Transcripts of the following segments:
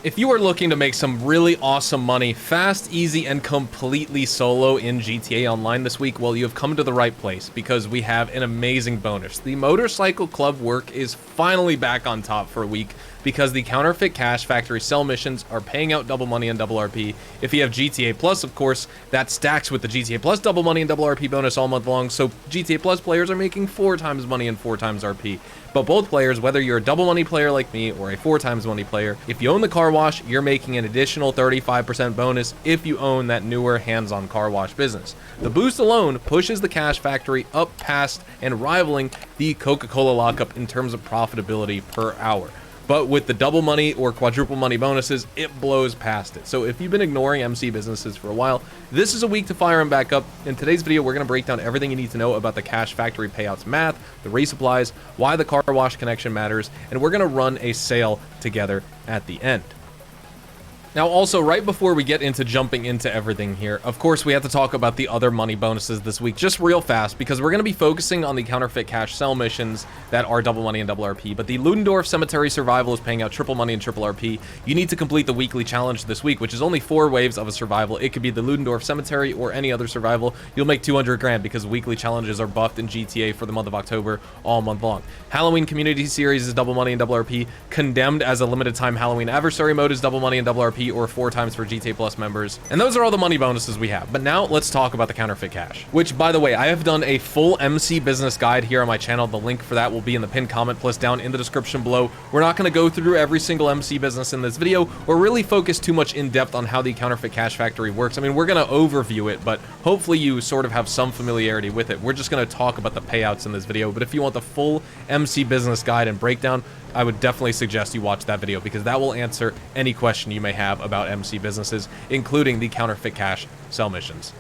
If you are looking to make some really awesome money, fast, easy, and completely solo in GTA Online this week, well, you have come to the right place because we have an amazing bonus. The Motorcycle Club work is finally back on top for a week because the Counterfeit Cash Factory sell missions are paying out double money and double RP. If you have GTA Plus, of course, that stacks with the GTA Plus double money and double RP bonus all month long, so GTA Plus players are making 4 times money and 4 times RP. But both players, whether you're a double money player like me or a 4 times money player, if you own the car wash, you're making an additional 35% bonus if you own that newer hands-on car wash business. The boost alone pushes the Cash Factory up past and rivaling the Coca-Cola lockup in terms of profitability per hour. But with the double money or quadruple money bonuses, it blows past it. So if you've been ignoring MC businesses for a while, this is a week to fire them back up. In today's video, we're going to break down everything you need to know about the Cash Factory payouts math, the resupplies, why the car wash connection matters, and we're going to run a sale together at the end. Now, also, right before we get into jumping into everything here, of course, we have to talk about the other money bonuses this week, just real fast, because we're going to be focusing on the Counterfeit Cash sell missions that are double money and double RP, but the Ludendorff Cemetery Survival is paying out triple money and triple RP. You need to complete the weekly challenge this week, which is only 4 waves of a survival. It could be the Ludendorff Cemetery or any other survival. You'll make 200 grand because weekly challenges are buffed in GTA for the month of October all month long. Halloween Community Series is double money and double RP. Condemned as a limited time Halloween Adversary Mode is double money and double RP, or 4 times for GTA Plus members. And those are all the money bonuses we have. But now let's talk about the Counterfeit Cash, which, by the way, I have done a full MC business guide here on my channel. The link for that will be in the pinned comment plus down in the description below. We're not going to go through every single MC business in this video or really focus too much in depth on how the Counterfeit Cash Factory works. I mean, we're going to overview it, but hopefully you sort of have some familiarity with it. We're just going to talk about the payouts in this video. But if you want the full MC business guide and breakdown, I would definitely suggest you watch that video because that will answer any question you may have about MC businesses, including the Counterfeit Cash sell missions.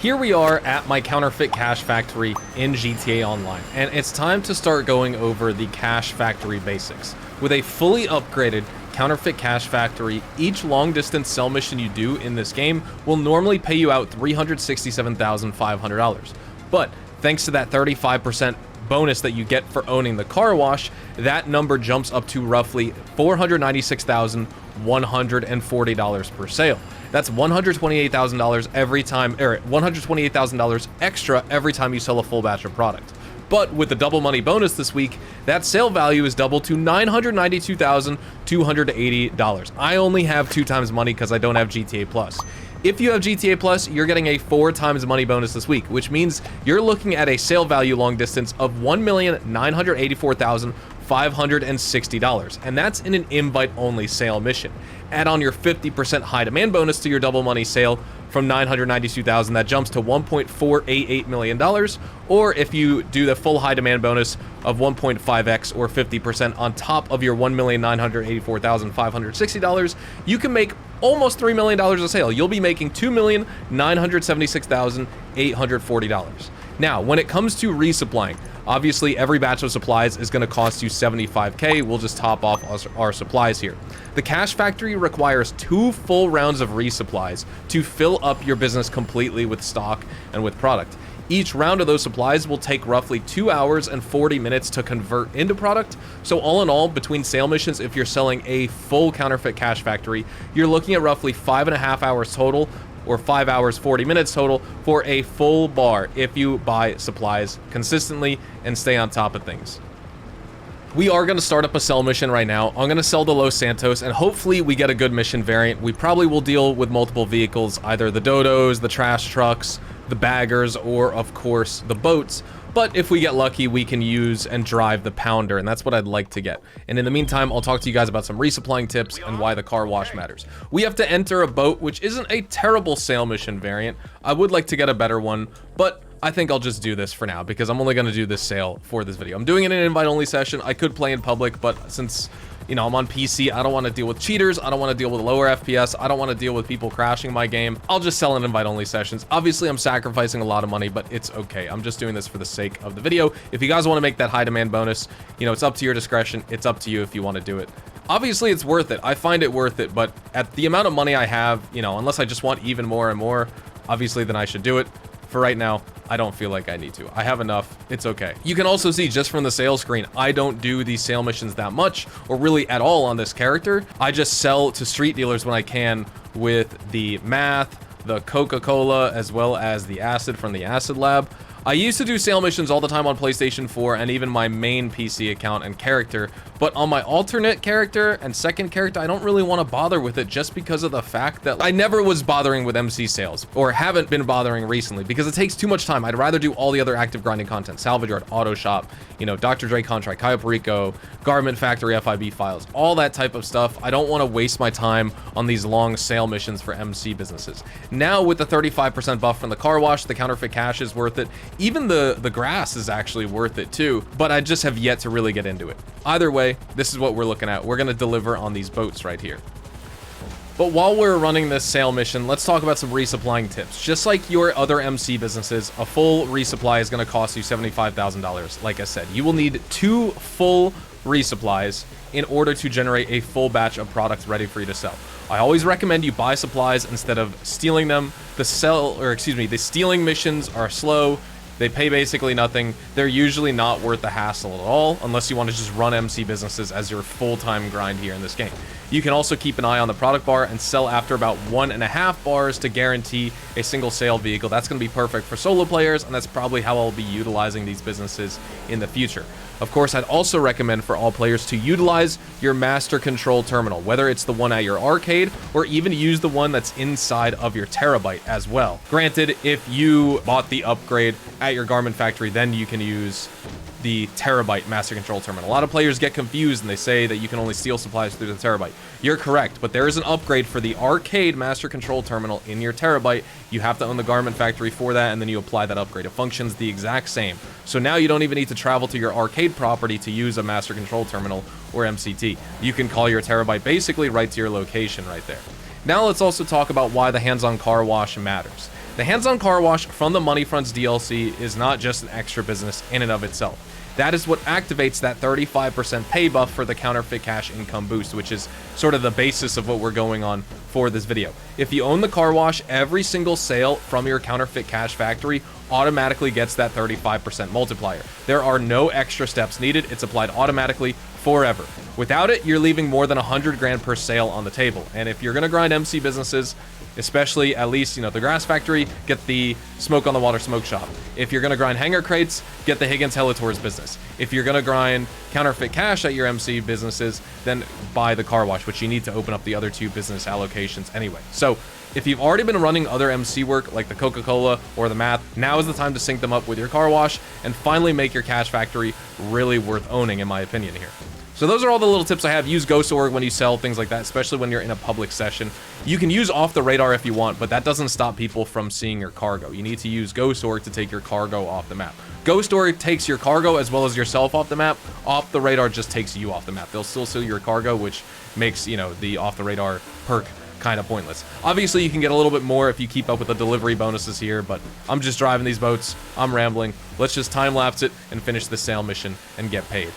Here we are at my Counterfeit Cash Factory in GTA Online, and it's time to start going over the Cash Factory basics. With a fully upgraded Counterfeit Cash Factory, each long-distance sell mission you do in this game will normally pay you out $367,500. But thanks to that 35% bonus that you get for owning the car wash, that number jumps up to roughly $496,140 per sale. That's $128,000 every time, or $128,000 extra every time you sell a full batch of product. But with the double money bonus this week, that sale value is doubled to $992,280. I only have 2 times money because I don't have GTA Plus. If you have GTA Plus, you're getting a 4 times money bonus this week, which means you're looking at a sale value long distance of $1,984,560, and that's in an invite-only sale mission. Add on your 50% high demand bonus to your double money sale from $992,000, that jumps to $1.488 million, or if you do the full high demand bonus of 1.5x or 50% on top of your $1,984,560, you can make almost $3 million a sale. You'll be making $2,976,840. Now, when it comes to resupplying, obviously every batch of supplies is going to cost you $75K. We'll just top off our supplies here. The Cash Factory requires 2 full rounds of resupplies to fill up your business completely with stock and with product. Each round of those supplies will take roughly 2 hours and 40 minutes to convert into product. So all in all, between sale missions, if you're selling a full Counterfeit Cash Factory, you're looking at roughly 5.5 hours total, or 5 hours 40 minutes total for a full bar if you buy supplies consistently and stay on top of things. We are going to start up a sell mission right now. I'm going to sell the Los Santos, and hopefully we get a good mission variant. We probably will deal with multiple vehicles, either the Dodos, the trash trucks, the baggers, or of course the boats. But if we get lucky, we can use and drive the Pounder, and that's what I'd like to get. And in the meantime, I'll talk to you guys about some resupplying tips and why the car wash matters. We have to enter a boat, which isn't a terrible sale mission variant. I would like to get a better one, but I think I'll just do this for now because I'm only going to do this sale for this video. I'm doing it in an invite-only session. I could play in public, but since, you know, I'm on PC, I don't want to deal with cheaters. I don't want to deal with lower FPS. I don't want to deal with people crashing my game. I'll just sell in invite-only sessions. Obviously, I'm sacrificing a lot of money, but it's okay. I'm just doing this for the sake of the video. If you guys want to make that high demand bonus, you know, it's up to your discretion. It's up to you if you want to do it. Obviously, it's worth it. I find it worth it, but at the amount of money I have, you know, unless I just want even more and more, obviously, then I should do it. for right now, I don't feel like I need to. I have enough. It's okay. You can also see just from the sales screen, I don't do these sale missions that much or really at all on this character. I just sell to street dealers when I can with the math, the Coca-Cola, as well as the acid from the acid lab. I used to do sale missions all the time on PlayStation 4 and even my main PC account and character, but on my alternate character and second character, I don't really want to bother with it just because of the fact that I never was bothering with MC sales, or haven't been bothering recently, because it takes too much time. I'd rather do all the other active grinding content, Salvage Yard, Auto Shop, you know, Dr. Dre contract, Cayo Perico, Garment Factory FIB files, all that type of stuff. I don't want to waste my time on these long sale missions for MC businesses. Now with the 35% buff from the car wash, the counterfeit cash is worth it. Even the grass is actually worth it too, but I just have yet to really get into it. Either way, this is what we're looking at. We're going to deliver on these boats right here. But while we're running this sale mission, let's talk about some resupplying tips. Just like your other MC businesses, a full resupply is going to cost you $75,000. Like I said, you will need 2 full resupplies in order to generate a full batch of products ready for you to sell. I always recommend you buy supplies instead of stealing them. The stealing missions are slow. They pay basically nothing. They're usually not worth the hassle at all, unless you want to just run MC businesses as your full-time grind here in this game. You can also keep an eye on the product bar and sell after about 1.5 bars to guarantee a single sale vehicle. That's going to be perfect for solo players, and that's probably how I'll be utilizing these businesses in the future. Of course, I'd also recommend for all players to utilize your master control terminal, whether it's the one at your arcade or even use the one that's inside of your terabyte as well. Granted, if you bought the upgrade at your Garment Factory, then you can use the terabyte master control terminal. A lot of players get confused and they say that you can only steal supplies through the terabyte. You're correct, but there is an upgrade for the arcade master control terminal in your terabyte. You have to own the Garment Factory for that, and then you apply that upgrade. It functions the exact same. So now you don't even need to travel to your arcade property to use a master control terminal or MCT. You can call your terabyte basically right to your location right there. Now let's also talk about why the hands-on car wash matters. The hands-on car wash from the Money Fronts DLC is not just an extra business in and of itself. That is what activates that 35% pay buff for the counterfeit cash income boost, which is sort of the basis of what we're going on for this video. If you own the car wash, every single sale from your counterfeit cash factory automatically gets that 35% multiplier. There are no extra steps needed. It's applied automatically forever. Without it, you're leaving more than 100 grand per sale on the table. And if you're going to grind MC businesses, especially at least, you know, the grass factory, get the Smoke on the Water smoke shop. If you're going to grind hanger crates, get the Higgins Helitours business. If you're going to grind counterfeit cash at your MC businesses, then buy the car wash, which you need to open up the other 2 business allocations anyway. So if you've already been running other MC work like the Coca-Cola or the math, now is the time to sync them up with your car wash and finally make your cash factory really worth owning, in my opinion here. So those are all the little tips I have. Use Ghost Org when you sell things like that, especially when you're in a public session. You can use Off the Radar if you want, but that doesn't stop people from seeing your cargo. You need to use Ghost Org to take your cargo off the map. Ghost Org takes your cargo as well as yourself off the map. Off the Radar just takes you off the map. They'll still see your cargo, which makes, you know, the Off the Radar perk kind of pointless. Obviously, you can get a little bit more if you keep up with the delivery bonuses here, but I'm just driving these boats. I'm rambling. Let's just time-lapse it and finish the sale mission and get paid.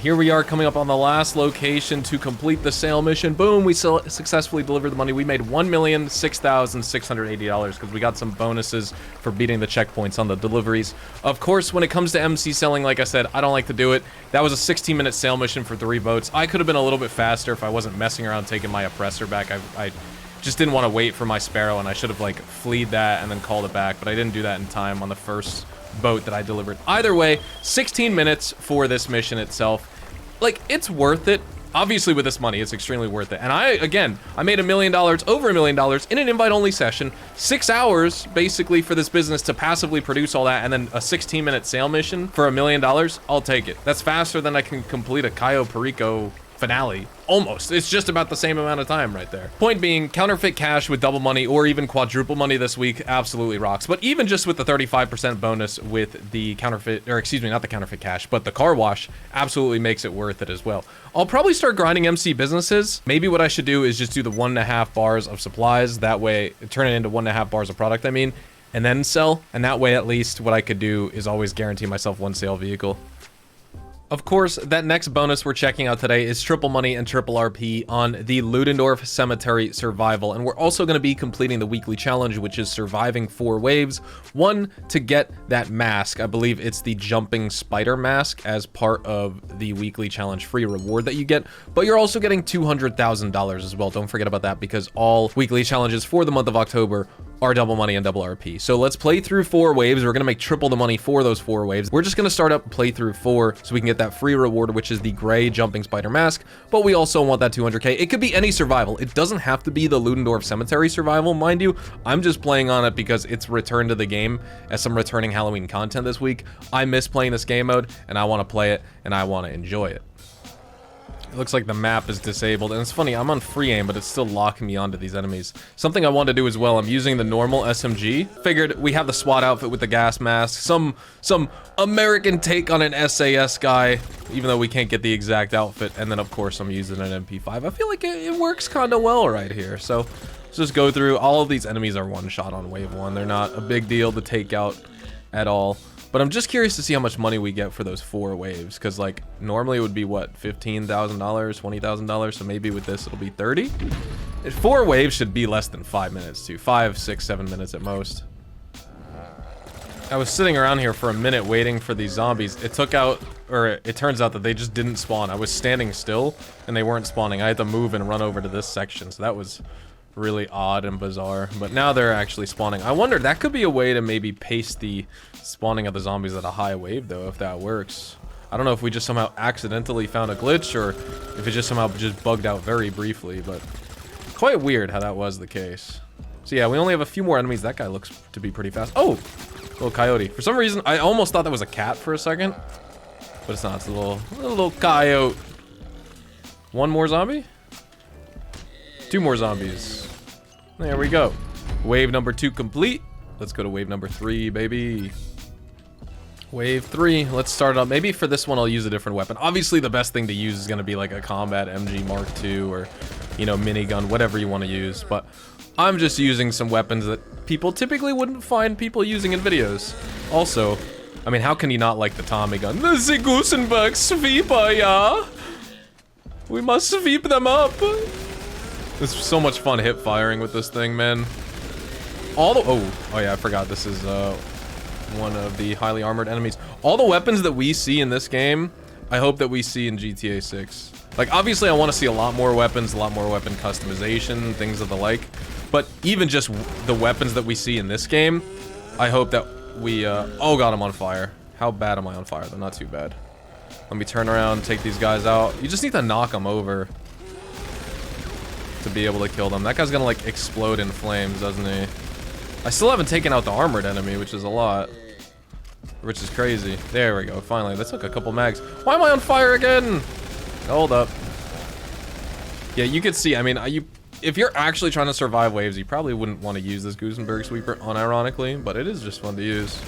Here we are coming up on the last location to complete the sale mission. Boom, we successfully delivered the money. We made $1,006,680 because we got some bonuses for beating the checkpoints on the deliveries. Of course, when it comes to MC selling, like I said, I don't like to do it. That was a 16-minute sale mission for 3 boats. I could have been a little bit faster if I wasn't messing around taking my oppressor back. I just didn't want to wait for my Sparrow, and I should have, like, fleed that and then called it back, but I didn't do that in time on the first boat that I delivered. Either way, 16 minutes for this mission itself. Like, it's worth it. Obviously, with this money, it's extremely worth it. And I made $1 million, over $1 million in an invite-only session. 6 hours, basically, for this business to passively produce all that, and then a 16-minute sale mission for $1 million. I'll take it. That's faster than I can complete a Cayo Perico finale. Almost. It's just about the same amount of time right there. Point being, counterfeit cash with double money or even quadruple money this week absolutely rocks. But even just with the 35% bonus with the counterfeit, or excuse me, not the counterfeit cash, but the car wash absolutely makes it worth it as well. I'll probably start grinding MC businesses. Maybe what I should do is just do the 1.5 bars of supplies. That way, turn it into 1.5 bars of product, I mean, and then sell. And that way, at least, what I could do is always guarantee myself 1 sale vehicle. Of course, that next bonus we're checking out today is triple money and triple RP on the Ludendorff Cemetery Survival, and we're also going to be completing the weekly challenge, which is surviving 4 waves. One, to get that mask. I believe it's the jumping spider mask as part of the weekly challenge free reward that you get, but you're also getting $200,000 as well. Don't forget about that, because all weekly challenges for the month of October are double money and double RP. So let's play through 4 waves. We're gonna make triple the money for those 4 waves. We're just gonna start up play through 4 so we can get that free reward, which is the gray jumping spider mask, but we also want that 200K. It could be any survival. It doesn't have to be the Ludendorff Cemetery survival, mind you. I'm just playing on it because it's returned to the game as some returning Halloween content this week. I miss playing this game mode, and I want to play it, and I want to enjoy it. It looks like the map is disabled, and it's funny, I'm on free aim, but it's still locking me onto these enemies. Something I want to do as well, I'm using the normal SMG. Figured we have the SWAT outfit with the gas mask, some American take on an SAS guy, even though we can't get the exact outfit, and then of course I'm using an MP5. I feel like it works kind of well right here, so let's just go through. All of these enemies are one shot on wave 1. They're not a big deal to take out at all. But I'm just curious to see how much money we get for those 4 waves, because like normally it would be what, $15,000, $20,000, so maybe with this it'll be 30. 4 waves should be less than 5 minutes too, 5, 6, 7 minutes at most. I was sitting around here for a minute waiting for these zombies. It turns out that they just didn't spawn. I was standing still and they weren't spawning. I had to move and run over to this section, so that was really odd and bizarre, but now they're actually spawning. I wonder, that could be a way to maybe pace the spawning of the zombies at a high wave though, if that works. I don't know if we just somehow accidentally found a glitch or if it just somehow just bugged out very briefly, but quite weird how that was the case. So yeah, we only have a few more enemies. That guy looks to be pretty fast. Oh, little coyote. For some reason, I almost thought that was a cat for a second, but it's not. It's a little coyote. One more zombie? 2 more zombies. There we go. Wave number 2 complete. Let's go to wave number 3, baby. Wave 3. Let's start it up. Maybe for this one, I'll use a different weapon. Obviously, the best thing to use is going to be like a combat MG Mark II or, you know, minigun, whatever you want to use. But I'm just using some weapons that people typically wouldn't find people using in videos. Also, I mean, how can you not like the Tommy gun? The Gusenberg sweeper, yeah? We must sweep them up. It's so much fun hip firing with this thing, man. Oh yeah, I forgot this is one of the highly armored enemies. All the weapons that we see in this game, I hope that we see in GTA 6. Like, obviously I want to see a lot more weapons, a lot more weapon customization, things of the like. But even just the weapons that we see in this game, I hope that we, oh god, I'm on fire. How bad am I on fire? They're not too bad. Let me turn around, take these guys out. You just need to knock them over to be able to kill them. That guy's gonna like explode in flames, doesn't he? I still haven't taken out the armored enemy, which is a lot. Which is crazy. There we go, finally. That took a couple mags. Why am I on fire again? Hold up. Yeah, you could see, I mean, if you're actually trying to survive waves, you probably wouldn't want to use this Gusenberg sweeper, unironically, but it is just fun to use.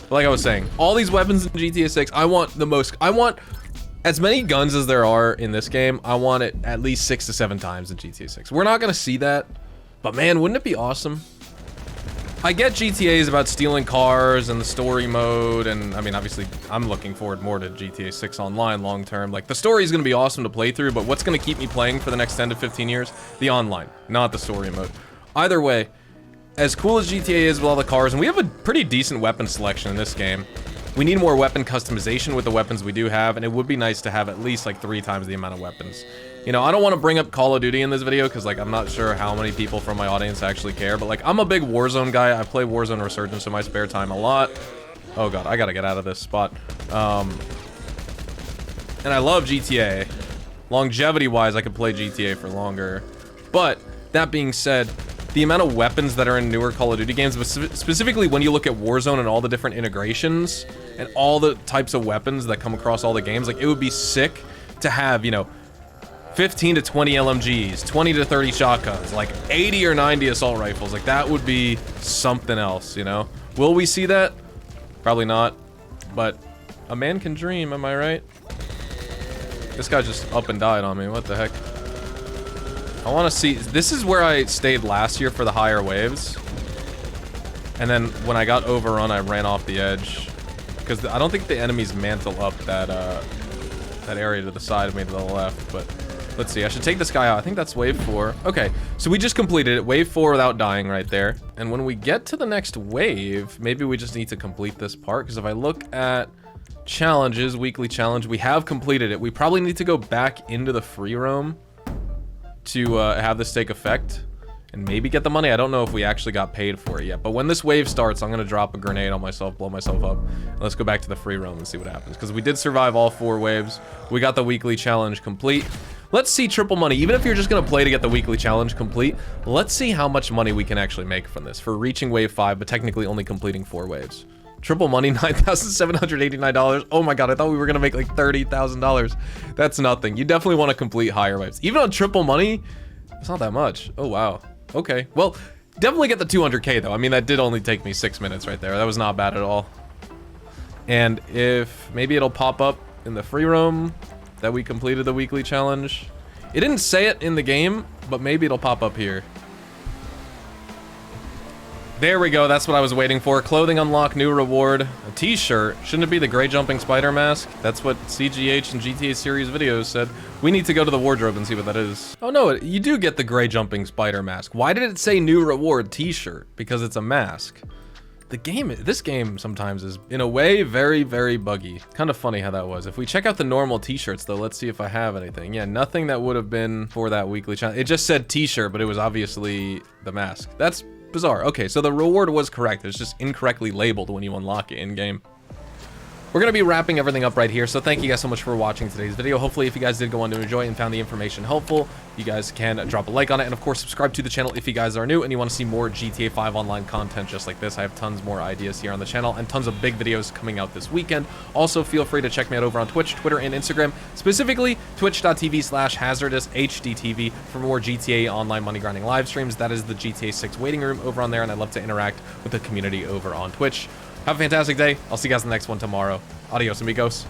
But like I was saying, all these weapons in GTA 6, I want as many guns as there are in this game. I want it at least 6 to 7 times in GTA 6. We're not gonna see that, but man, wouldn't it be awesome? I get GTA is about stealing cars and the story mode, and I mean, obviously, I'm looking forward more to GTA 6 Online long term. Like, the story is gonna be awesome to play through, but what's gonna keep me playing for the next 10 to 15 years? The online, not the story mode. Either way, as cool as GTA is with all the cars, and we have a pretty decent weapon selection in this game, we need more weapon customization with the weapons we do have, and it would be nice to have at least like 3 times the amount of weapons. You know, I don't want to bring up Call of Duty in this video because like I'm not sure how many people from my audience actually care, but like I'm a big Warzone guy. I play Warzone Resurgence in my spare time a lot. Oh god, I gotta get out of this spot. And I love GTA. Longevity-wise, I could play GTA for longer. But that being said, the amount of weapons that are in newer Call of Duty games, but specifically when you look at Warzone and all the different integrations and all the types of weapons that come across all the games, like it would be sick to have, you know, 15 to 20 LMGs, 20 to 30 shotguns, like 80 or 90 assault rifles. Like that would be something else, you know? Will we see that? Probably not, but a man can dream, am I right? This guy just up and died on me, what the heck? I want to see, this is where I stayed last year for the higher waves. And then when I got overrun, I ran off the edge. because I don't think the enemies mantle up that that area to the side of me to the left, but let's see. I should take this guy out. I think that's wave 4. Okay, so we just completed it. Wave 4 without dying right there. And when we get to the next wave, maybe we just need to complete this part, because if I look at challenges, weekly challenge, we have completed it. We probably need to go back into the free roam to have this take effect and maybe get the money. I don't know if we actually got paid for it yet, but when this wave starts, I'm gonna drop a grenade on myself, blow myself up. Let's go back to the free roam and see what happens, because we did survive all 4 waves. We got the weekly challenge complete. Let's see triple money. Even if you're just gonna play to get the weekly challenge complete, let's see how much money we can actually make from this for reaching wave 5, but technically only completing 4 waves. Triple money, $9,789. Oh my god, I thought we were gonna make like $30,000. That's nothing. You definitely want to complete higher waves. Even on triple money, it's not that much. Oh wow. Okay, well, definitely get the 200K though. I mean, that did only take me 6 minutes right there. That was not bad at all. And if maybe it'll pop up in the free roam that we completed the weekly challenge. It didn't say it in the game, but maybe it'll pop up here. There we go, that's what I was waiting for. Clothing unlock, new reward, a t-shirt. Shouldn't it be the gray jumping spider mask? That's what CGH and GTA series videos said. We need to go to the wardrobe and see what that is. Oh no, you do get the gray jumping spider mask. Why did it say new reward t-shirt? Because it's a mask. This game sometimes is, in a way, very, very buggy. Kind of funny how that was. If we check out the normal t-shirts though, let's see if I have anything. Yeah, nothing that would have been for that weekly challenge. It just said t-shirt, but it was obviously the mask. That's bizarre. Okay, so the reward was correct. It's just incorrectly labeled when you unlock it in-game. We're going to be wrapping everything up right here, so thank you guys so much for watching today's video. Hopefully, if you guys did go on to enjoy and found the information helpful, you guys can drop a like on it, and of course, subscribe to the channel if you guys are new and you want to see more GTA 5 Online content just like this. I have tons more ideas here on the channel and tons of big videos coming out this weekend. Also, feel free to check me out over on Twitch, Twitter, and Instagram, specifically twitch.tv/hazardoushdtv for more GTA Online money grinding live streams. That is the GTA 6 waiting room over on there, and I'd love to interact with the community over on Twitch. Have a fantastic day. I'll see you guys in the next one tomorrow. Adios, amigos.